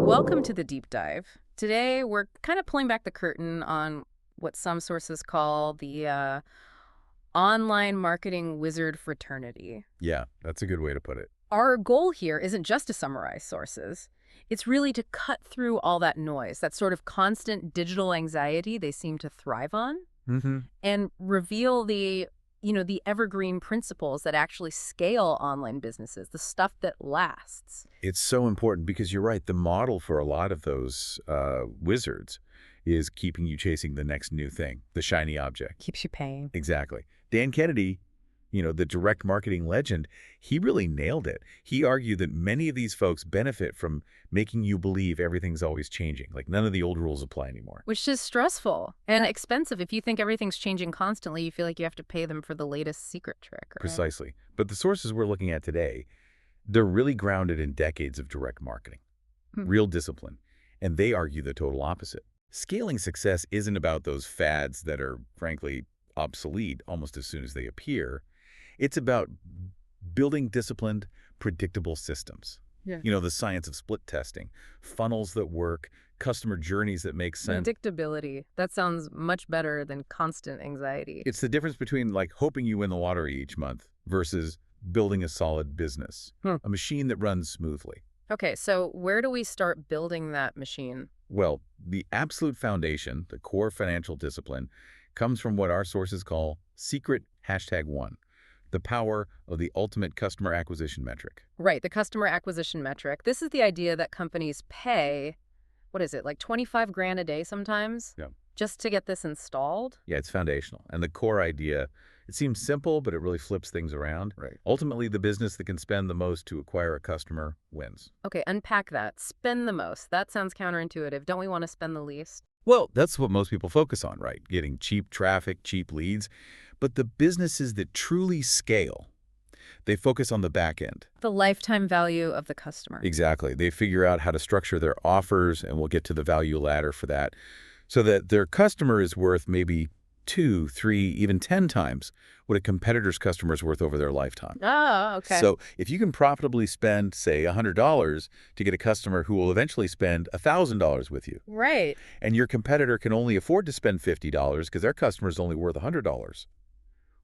Welcome to the deep dive. Today, we're kind of pulling back the curtain on what some sources call the online marketing wizard fraternity. Yeah, that's a good way to put it. Our goal here isn't just to summarize sources. It's really to cut through all that noise, that sort of constant digital anxiety they seem to thrive on, Mm-hmm. and reveal the evergreen principles that actually scale online businesses, the stuff that lasts. It's so important because you're right. The model for a lot of those wizards is keeping you chasing the next new thing, the shiny object. Keeps you paying. Exactly. Dan Kennedy, the direct marketing legend, he really nailed it. He argued that many of these folks benefit from making you believe everything's always changing, like none of the old rules apply anymore. Which is stressful and expensive. If you think everything's changing constantly, you feel like you have to pay them for the latest secret trick, right? Precisely. But the sources we're looking at today, they're really grounded in decades of direct marketing, real discipline, and they argue the total opposite. Scaling success isn't about those fads that are, frankly, obsolete almost as soon as they appear. It's about building disciplined, predictable systems. Yeah. The science of split testing, funnels that work, customer journeys that make sense. Predictability. That sounds much better than constant anxiety. It's the difference between like hoping you win the lottery each month versus building a solid business, a machine that runs smoothly. Okay, so where do we start building that machine? Well, the absolute foundation, the core financial discipline, comes from what our sources call secret #1. The power of the ultimate customer acquisition metric. Right, the customer acquisition metric. This is the idea that companies pay, what is it, like 25 grand a day sometimes? Yeah. Just to get this installed? Yeah, it's foundational. And the core idea, it seems simple, but it really flips things around. Right. Ultimately, the business that can spend the most to acquire a customer wins. Okay, unpack that. Spend the most. That sounds counterintuitive. Don't we want to spend the least? Well, that's what most people focus on, right? Getting cheap traffic, cheap leads. But the businesses that truly scale, they focus on the back end. The lifetime value of the customer. Exactly. They figure out how to structure their offers, and we'll get to the value ladder for that, so that their customer is worth maybe 2, 3, even 10 times what a competitor's customer is worth over their lifetime. Oh, okay. So if you can profitably spend, say, $100 to get a customer who will eventually spend $1,000 with you, Right. and your competitor can only afford to spend $50 because their customer is only worth $100,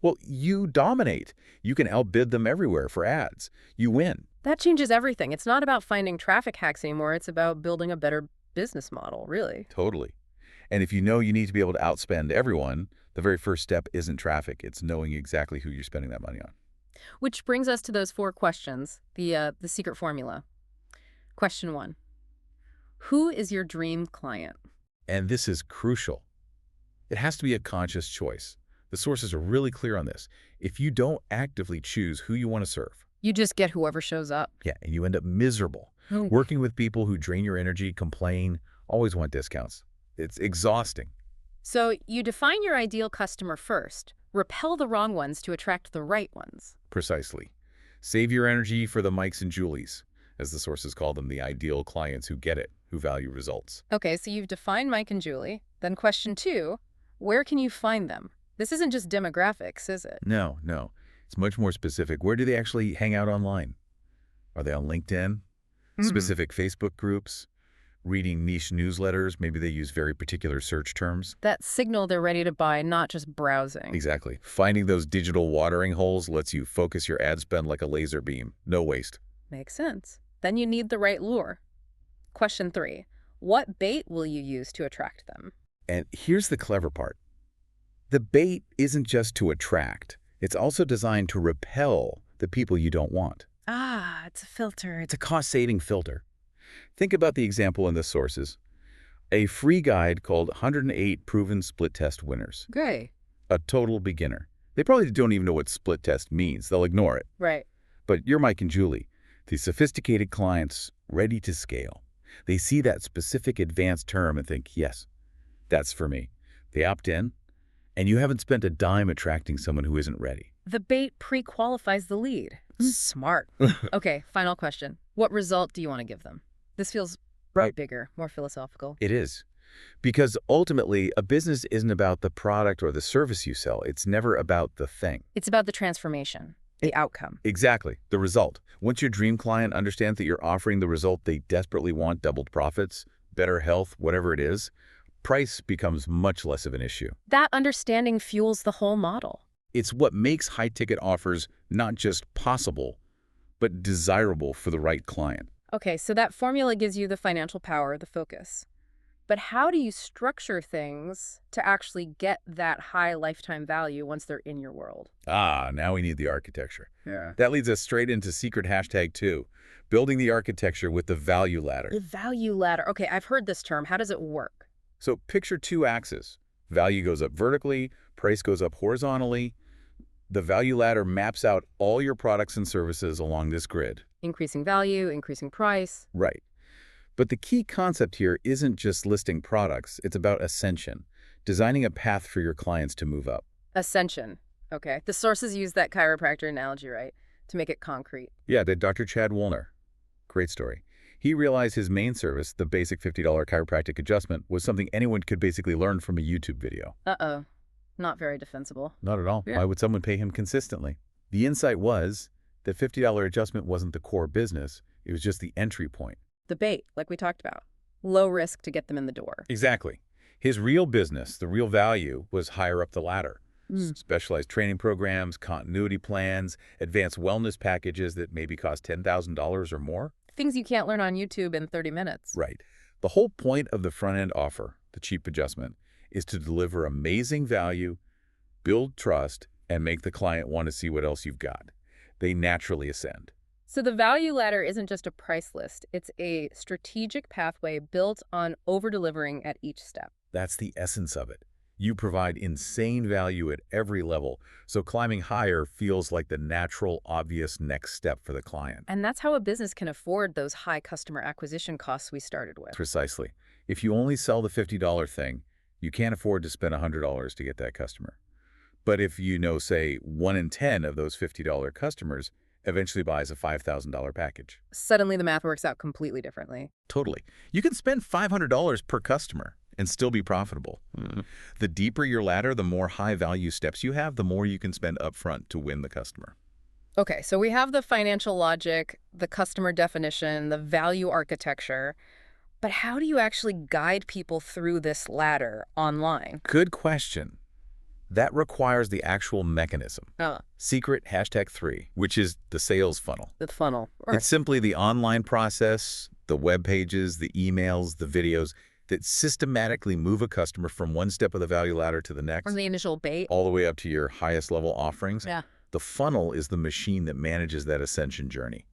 well, you dominate. You can outbid them everywhere for ads. You win. That changes everything. It's not about finding traffic hacks anymore. It's about building a better business model, really. Totally. And if you know you need to be able to outspend everyone, the very first step isn't traffic. It's knowing exactly who you're spending that money on. Which brings us to those 4 questions, the secret formula. Question 1. Who is your dream client? And this is crucial. It has to be a conscious choice. The sources are really clear on this. If you don't actively choose who you want to serve, You just get whoever shows up. yeah, and you end up miserable. Working with people who drain your energy, complain, always want discounts. It's exhausting. So you define your ideal customer first. Repel the wrong ones to attract the right ones. Precisely. Save your energy for the Mikes and Julies, as the sources call them, the ideal clients who get it, who value results. Okay, so you've defined Mike and Julie. Then question 2, where can you find them? This isn't just demographics, is it? No. It's much more specific. Where do they actually hang out online? Are they on LinkedIn? Specific Facebook groups? Reading niche newsletters? Maybe they use very particular search terms? That signal they're ready to buy, not just browsing. Exactly. Finding those digital watering holes lets you focus your ad spend like a laser beam. No waste. Makes sense. Then you need the right lure. Question 3, what bait will you use to attract them? And here's the clever part. The bait isn't just to attract. It's also designed to repel the people you don't want. Ah, it's a filter. It's a cost-saving filter. Think about the example in the sources. A free guide called 108 Proven Split Test Winners. Great. A total beginner. They probably don't even know what split test means. They'll ignore it. Right. But you're Mike and Julie, the sophisticated clients ready to scale. They see that specific advanced term and think, yes, that's for me. They opt in, and you haven't spent a dime attracting someone who isn't ready. The bait pre-qualifies the lead. Smart. Okay, final question. What result do you want to give them? This feels bigger, more philosophical. It is. Because ultimately, a business isn't about the product or the service you sell. It's never about the thing. It's about the transformation. The outcome. Exactly. The result. Once your dream client understands that you're offering the result they desperately want, doubled profits, better health, whatever it is, price becomes much less of an issue. That understanding fuels the whole model. It's what makes high-ticket offers not just possible, but desirable for the right client. Okay, so that formula gives you the financial power, the focus. But how do you structure things to actually get that high lifetime value once they're in your world? Now we need the architecture. Yeah. That leads us straight into secret hashtag 2, building the architecture with the value ladder. The value ladder. Okay, I've heard this term. How does it work? So picture 2 axes. Value goes up vertically, price goes up horizontally. The value ladder maps out all your products and services along this grid. Increasing value, increasing price. Right. But the key concept here isn't just listing products, it's about ascension, designing a path for your clients to move up. Ascension. Okay. The sources use that chiropractor analogy, right? To make it concrete. Yeah, that Dr. Chad Woolner. Great story. He realized his main service, the basic $50 chiropractic adjustment, was something anyone could basically learn from a YouTube video. Uh-oh. Not very defensible. Not at all. Yeah. Why would someone pay him consistently? The insight was that $50 adjustment wasn't the core business, it was just the entry point. The bait, like we talked about. Low risk to get them in the door. Exactly. His real business, the real value, was higher up the ladder. Specialized training programs, continuity plans, advanced wellness packages that maybe cost $10,000 or more. Things you can't learn on YouTube in 30 minutes. Right. The whole point of the front-end offer, the cheap adjustment, is to deliver amazing value, build trust, and make the client want to see what else you've got. They naturally ascend. So the value ladder isn't just a price list. It's a strategic pathway built on over-delivering at each step. That's the essence of it. You provide insane value at every level, so climbing higher feels like the natural, obvious next step for the client. And that's how a business can afford those high customer acquisition costs we started with. Precisely. If you only sell the $50 thing, you can't afford to spend $100 to get that customer. But if you know, say, 1 in 10 of those $50 customers eventually buys a $5,000 package. Suddenly the math works out completely differently. Totally. You can spend $500 per customer and still be profitable. The deeper your ladder, the more high-value steps you have, the more you can spend upfront to win the customer. Okay, so we have the financial logic, the customer definition, the value architecture. But how do you actually guide people through this ladder online? Good question. That requires the actual mechanism. Secret hashtag 3, which is the sales funnel. The funnel. It's simply the online process, the web pages, the emails, the videos that systematically move a customer from one step of the value ladder to the next. From the initial bait. All the way up to your highest level offerings. Yeah. The funnel is the machine that manages that ascension journey.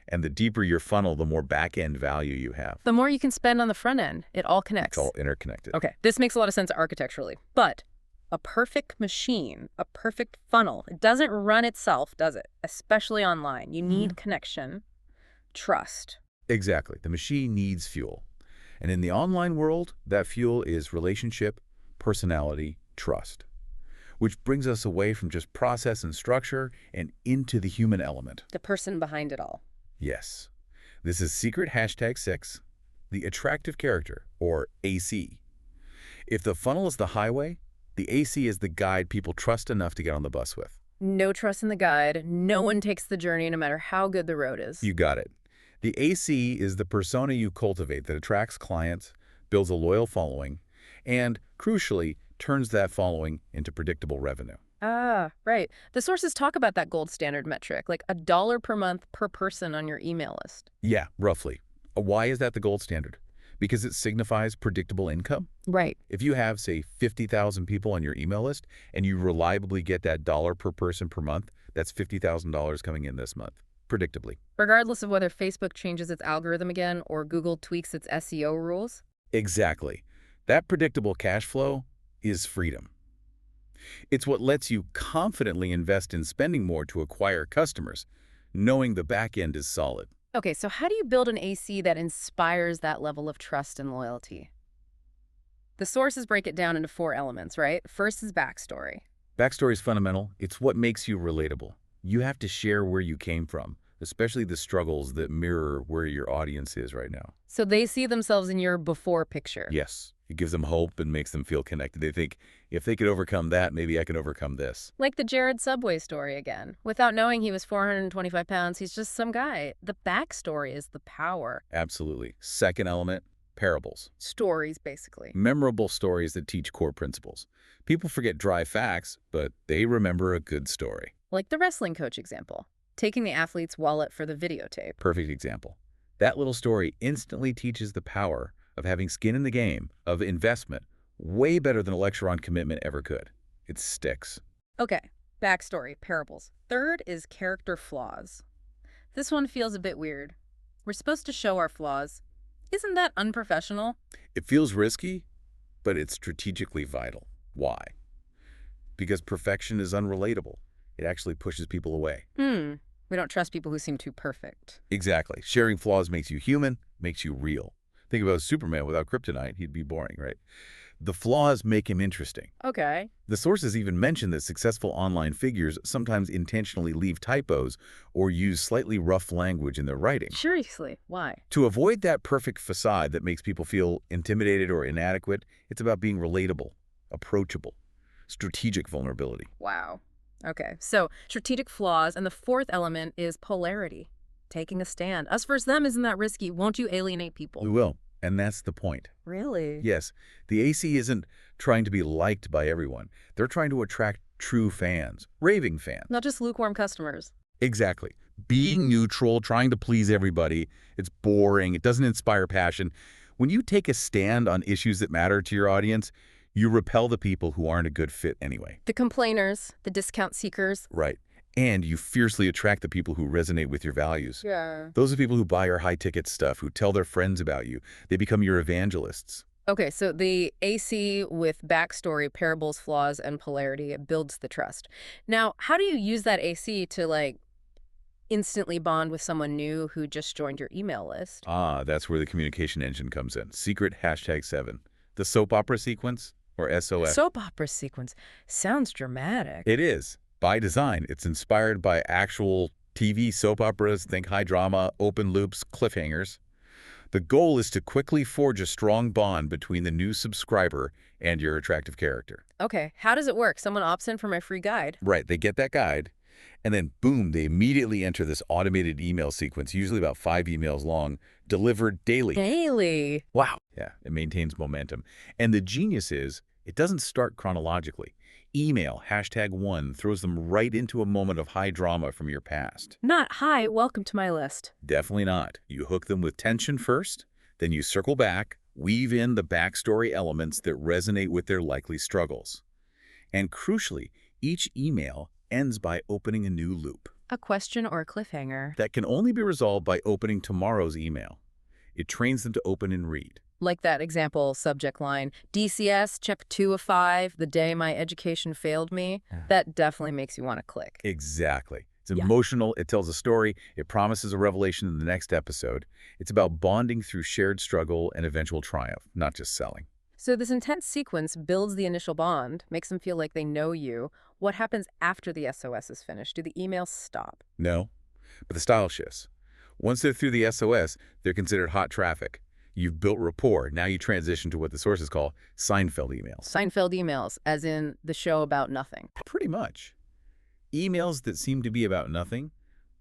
And the deeper your funnel, the more back-end value you have. The more you can spend on the front end. It all connects. It's all interconnected. Okay, this makes a lot of sense architecturally. But a perfect machine, a perfect funnel, it doesn't run itself, does it? Especially online. You need connection, trust. Exactly. The machine needs fuel. And in the online world, that fuel is relationship, personality, trust. Which brings us away from just process and structure and into the human element. The person behind it all. Yes. This is secret hashtag 6, the attractive character, or AC. If the funnel is the highway, the AC is the guide people trust enough to get on the bus with. No trust in the guide. No one takes the journey no matter how good the road is. You got it. The AC is the persona you cultivate that attracts clients, builds a loyal following, and, crucially, turns that following into predictable revenue. Ah, right. The sources talk about that gold standard metric, like $1 per month per person on your email list. Yeah, roughly. Why is that the gold standard? Because it signifies predictable income? Right. If you have, say, 50,000 people on your email list and you reliably get that dollar per person per month, that's $50,000 coming in this month, predictably. Regardless of whether Facebook changes its algorithm again or Google tweaks its SEO rules? Exactly. That predictable cash flow is freedom. It's what lets you confidently invest in spending more to acquire customers, knowing the back end is solid. Okay, so how do you build an AC that inspires that level of trust and loyalty? The sources break it down into 4 elements, right? First is backstory. Backstory is fundamental. It's what makes you relatable. You have to share where you came from, especially the struggles that mirror where your audience is right now. So they see themselves in your before picture. Yes, It gives them hope and makes them feel connected. They think, if they could overcome that, maybe I can overcome this. Like the Jared Subway story again. Without knowing he was 425 pounds, he's just some guy. The backstory is the power. Absolutely. Second element, parables. Stories, basically. Memorable stories that teach core principles. People forget dry facts, but they remember a good story. Like the wrestling coach example. Taking the athlete's wallet for the videotape. Perfect example. That little story instantly teaches the power of having skin in the game, of investment, way better than a lecture on commitment ever could. It sticks. Okay, backstory, parables. Third is character flaws. This one feels a bit weird. We're supposed to show our flaws. Isn't that unprofessional? It feels risky, but it's strategically vital. Why? Because perfection is unrelatable. It actually pushes people away. We don't trust people who seem too perfect. Exactly. Sharing flaws makes you human, makes you real. Think about Superman without kryptonite. He'd be boring, right? The flaws make him interesting. Okay. The sources even mention that successful online figures sometimes intentionally leave typos or use slightly rough language in their writing. Seriously, why? To avoid that perfect facade that makes people feel intimidated or inadequate, it's about being relatable, approachable, strategic vulnerability. Wow. Okay, so strategic flaws, and the fourth element is polarity. Taking a stand. Us versus them isn't that risky. Won't you alienate people? We will, and that's the point. Really? Yes, the AC isn't trying to be liked by everyone. They're trying to attract true fans, raving fans. Not just lukewarm customers. Exactly. Being neutral, trying to please everybody, it's boring, it doesn't inspire passion. When you take a stand on issues that matter to your audience, you repel the people who aren't a good fit anyway. The complainers, the discount seekers. Right. And you fiercely attract the people who resonate with your values. Yeah. Those are people who buy your high-ticket stuff, who tell their friends about you. They become your evangelists. Okay, so the AC with backstory, parables, flaws, and polarity, it builds the trust. Now, how do you use that AC to, like, instantly bond with someone new who just joined your email list? Ah, that's where the communication engine comes in. Secret #7. The soap opera sequence, or SOS. Soap opera sequence. Sounds dramatic. It is. By design, it's inspired by actual TV soap operas, think high drama, open loops, cliffhangers. The goal is to quickly forge a strong bond between the new subscriber and your attractive character. Okay, how does it work? Someone opts in for my free guide. Right, they get that guide, and then boom, they immediately enter this automated email sequence, usually about 5 emails long, delivered daily. Daily. Wow. Yeah, it maintains momentum. And the genius is, it doesn't start chronologically. Email, #1, throws them right into a moment of high drama from your past. Not, hi, welcome to my list. Definitely not. You hook them with tension first, then you circle back, weave in the backstory elements that resonate with their likely struggles. And crucially, each email ends by opening a new loop. A question or a cliffhanger. That can only be resolved by opening tomorrow's email. It trains them to open and read. Like that example subject line, DCS, check 2 of 5, the day my education failed me. That definitely makes you want to click. Exactly. It's Yeah. emotional, it tells a story, it promises a revelation in the next episode. It's about bonding through shared struggle and eventual triumph, not just selling. So this intense sequence builds the initial bond, makes them feel like they know you. What happens after the SOS is finished? Do the emails stop? No, but the style shifts. Once they're through the SOS, they're considered hot traffic. You've built rapport. Now you transition to what the sources call Seinfeld emails. Seinfeld emails, as in the show about nothing. Pretty much. Emails that seem to be about nothing,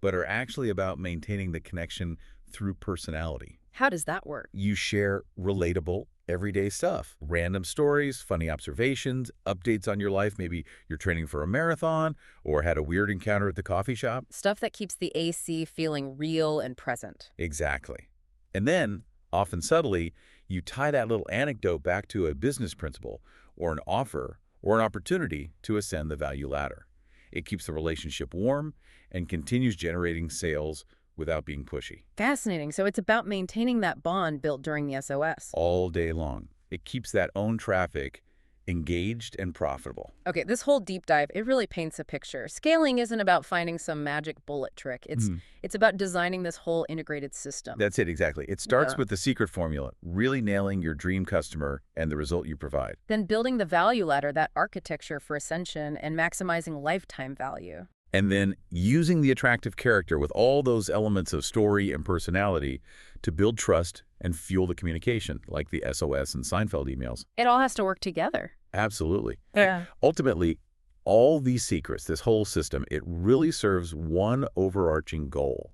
but are actually about maintaining the connection through personality. How does that work? You share relatable, everyday stuff. Random stories, funny observations, updates on your life. Maybe you're training for a marathon or had a weird encounter at the coffee shop. Stuff that keeps the AC feeling real and present. Exactly. And then, often subtly, you tie that little anecdote back to a business principle or an offer or an opportunity to ascend the value ladder. It keeps the relationship warm and continues generating sales without being pushy. Fascinating. So it's about maintaining that bond built during the SOS. All day long. It keeps that own traffic engaged and profitable. Okay, this whole deep dive, it really paints a picture. Scaling isn't about finding some magic bullet trick. It's about designing this whole integrated system. That's it, exactly. It starts Yeah. with the secret formula, really nailing your dream customer and the result you provide. Then building the value ladder, that architecture for ascension, and maximizing lifetime value. And then using the attractive character with all those elements of story and personality to build trust and fuel the communication, like the SOS and Seinfeld emails. It all has to work together. Absolutely. Yeah. Ultimately, all these secrets, this whole system, it really serves one overarching goal,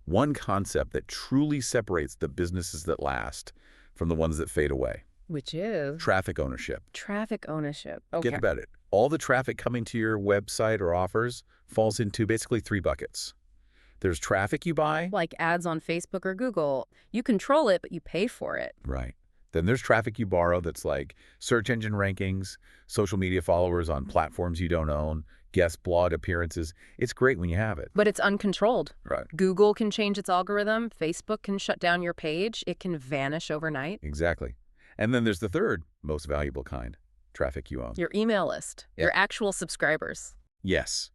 one concept that truly separates the businesses that last from the ones that fade away. Which is? Traffic ownership. Traffic ownership. Think Okay. about it. All the traffic coming to your website or offers falls into basically 3 buckets. There's traffic you buy. Like ads on Facebook or Google. You control it, but you pay for it. Right. Then there's traffic you borrow that's like search engine rankings, social media followers on platforms you don't own, guest blog appearances. It's great when you have it. But it's uncontrolled. Right. Google can change its algorithm. Facebook can shut down your page. It can vanish overnight. Exactly. And then there's the third most valuable kind, traffic you own. Your email list. Yeah. Your actual subscribers. Yes.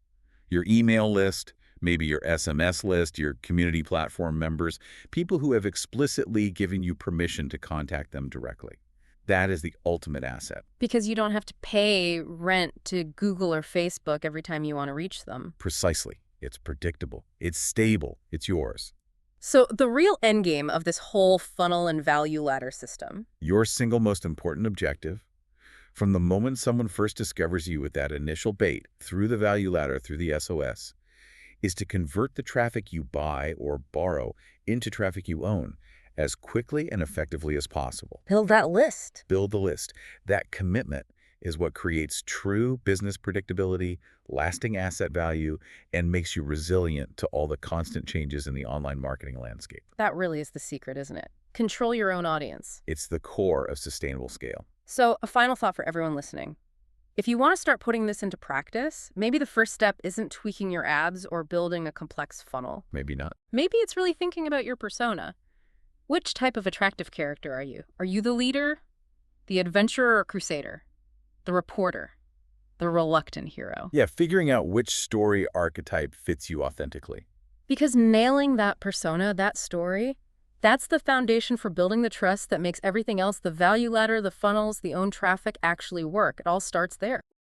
Your email list, maybe your SMS list, your community platform members, people who have explicitly given you permission to contact them directly. That is the ultimate asset. Because you don't have to pay rent to Google or Facebook every time you want to reach them. Precisely. It's predictable. It's stable. It's yours. So the real endgame of this whole funnel and value ladder system. Your single most important objective, from the moment someone first discovers you with that initial bait through the value ladder, through the SOS, is to convert the traffic you buy or borrow into traffic you own as quickly and effectively as possible. Build that list. Build the list. That commitment is what creates true business predictability, lasting asset value, and makes you resilient to all the constant changes in the online marketing landscape. That really is the secret, isn't it? Control your own audience. It's the core of sustainable scale. So a final thought for everyone listening. If you want to start putting this into practice, maybe the first step isn't tweaking your ads or building a complex funnel. Maybe not. Maybe it's really thinking about your persona. Which type of attractive character are you? Are you the leader, the adventurer or crusader, the reporter, the reluctant hero? Yeah, figuring out which story archetype fits you authentically. Because nailing that persona, that story, that's the foundation for building the trust that makes everything else, the value ladder, the funnels, the owned traffic, actually work. It all starts there.